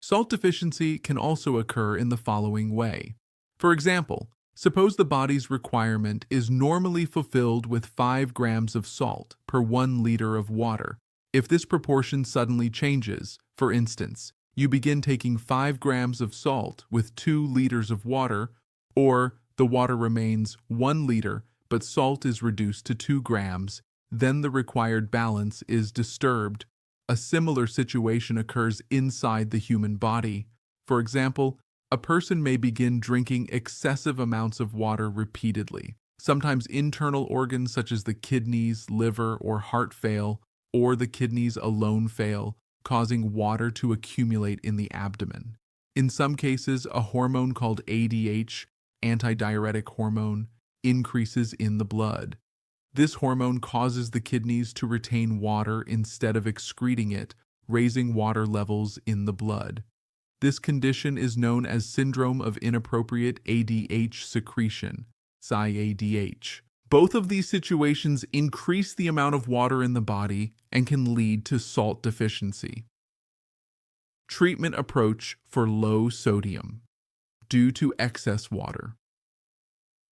Salt deficiency can also occur in the following way. For example, suppose the body's requirement is normally fulfilled with 5 grams of salt per 1 liter of water. If this proportion suddenly changes, for instance, you begin taking 5 grams of salt with 2 liters of water, or the water remains 1 liter but salt is reduced to 2 grams, then the required balance is disturbed. A similar situation occurs inside the human body. For example, a person may begin drinking excessive amounts of water repeatedly. Sometimes internal organs such as the kidneys, liver, or heart fail, or the kidneys alone fail, causing water to accumulate in the abdomen. In some cases, a hormone called ADH, Antidiuretic Hormone, increases in the blood. This hormone causes the kidneys to retain water instead of excreting it, raising water levels in the blood. This condition is known as Syndrome of Inappropriate ADH Secretion, SIADH. Both of these situations increase the amount of water in the body and can lead to salt deficiency. Treatment approach for low sodium due to excess water.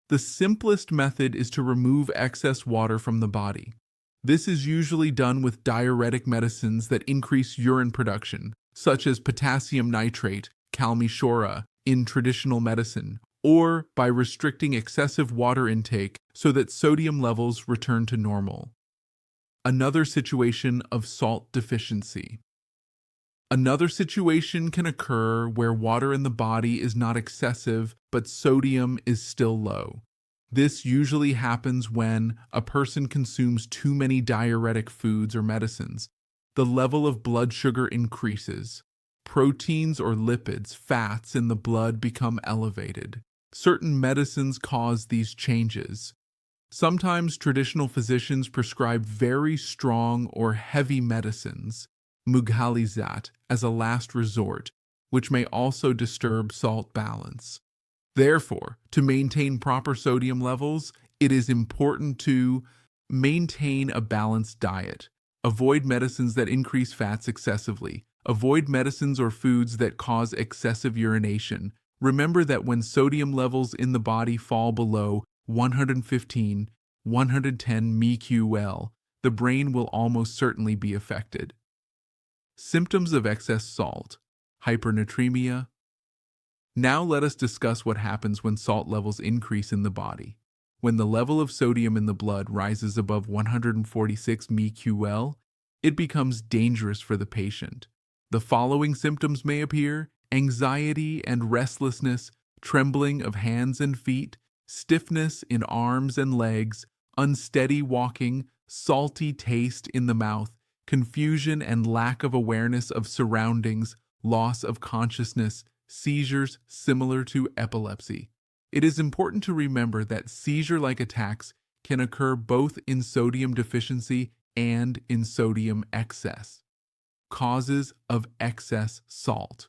The simplest method is to remove excess water from the body. This is usually done with diuretic medicines that increase urine production, such as potassium nitrate, calmishora, in traditional medicine, or by restricting excessive water intake so that sodium levels return to normal. Another situation of salt deficiency. Another situation can occur where water in the body is not excessive, but sodium is still low. This usually happens when a person consumes too many diuretic foods or medicines. The level of blood sugar increases. Proteins or lipids, fats in the blood become elevated. Certain medicines cause these changes. Sometimes traditional physicians prescribe very strong or heavy medicines, mughalizat, as a last resort, which may also disturb salt balance. Therefore, to maintain proper sodium levels, it is important to maintain a balanced diet, avoid medicines that increase fats excessively, avoid medicines or foods that cause excessive urination. Remember that when sodium levels in the body fall below 115, 110 mql, the brain will almost certainly be affected. Symptoms of excess salt, hypernatremia. Now let us discuss what happens when salt levels increase in the body. When the level of sodium in the blood rises above 146 mql, it becomes dangerous for the patient. The following symptoms may appear: anxiety and restlessness, trembling of hands and feet, stiffness in arms and legs, unsteady walking, salty taste in the mouth, confusion and lack of awareness of surroundings, loss of consciousness, seizures similar to epilepsy. It is important to remember that seizure-like attacks can occur both in sodium deficiency and in sodium excess. Causes of excess salt.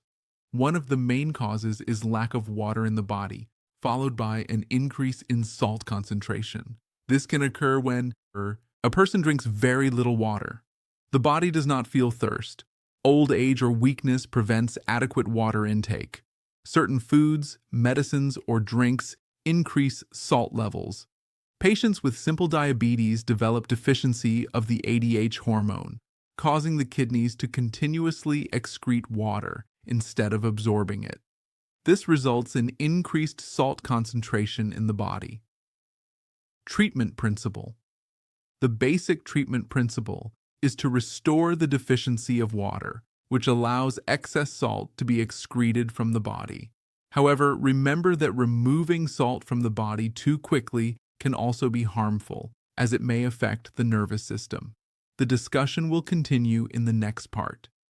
One of the main causes is lack of water in the body, followed by an increase in salt concentration. This can occur when a person drinks very little water. The body does not feel thirst. Old age or weakness prevents adequate water intake. Certain foods, medicines, or drinks increase salt levels. Patients with simple diabetes develop deficiency of the ADH hormone, causing the kidneys to continuously excrete water instead of absorbing it. This results in increased salt concentration in the body. Treatment principle. The basic treatment principle is to restore the deficiency of water, which allows excess salt to be excreted from the body. However, remember that removing salt from the body too quickly can also be harmful, as it may affect the nervous system. The discussion will continue in the next part.